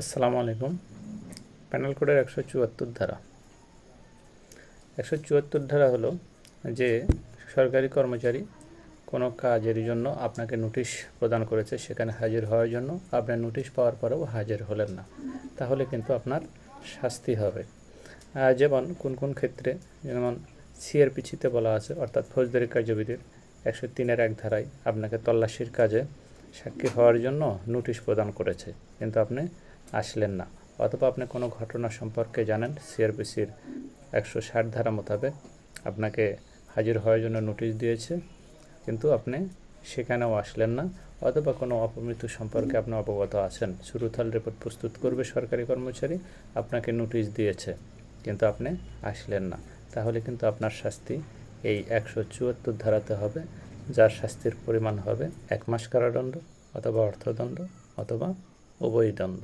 আসসালামু আলাইকুম। প্যানেল কোডের 174 ধারা 174 ধারা হলো যে সরকারি কর্মচারী কোনো কাজের জন্য আপনাকে নোটিশ প্রদান করেছে, সেখানে হাজির হওয়ার জন্য আপনার নোটিশ পাওয়ার পরেও হাজির হলেন না, তাহলে কিন্তু আপনার শাস্তি হবে। যেমন কোন কোন ক্ষেত্রে, যেমন সিআরপিসিতে বলা আছে, অর্থাৎ ফৌজদারি কার্যবিধির 103-1 ধারায় আপনাকে তল্লাশির কাজে সাক্ষী হওয়ার জন্য নোটিশ প্রদান করেছে, কিন্তু আপনি আসলেন না। অথবা আপনি কোনো ঘটনা সম্পর্কে জানেন, সিআরপিসির 160 ধারা মোতাবেক আপনাকে হাজির হওয়ার জন্য নোটিশ দিয়েছে, কিন্তু আপনি সেখানেও আসলেন না। অথবা কোনো অপমৃত্যু সম্পর্কে আপনি অবগত আছেন, সুরুথাল রিপোর্ট প্রস্তুত করবে সরকারি কর্মচারী, আপনাকে নোটিশ দিয়েছে কিন্তু আপনি আসলেন না, তাহলে কিন্তু আপনার শাস্তি এই 174 ধারাতে হবে, যার শাস্তির পরিমাণ হবে 1 মাস কারাদণ্ড অথবা অর্থদণ্ড অথবা উভয় দণ্ড।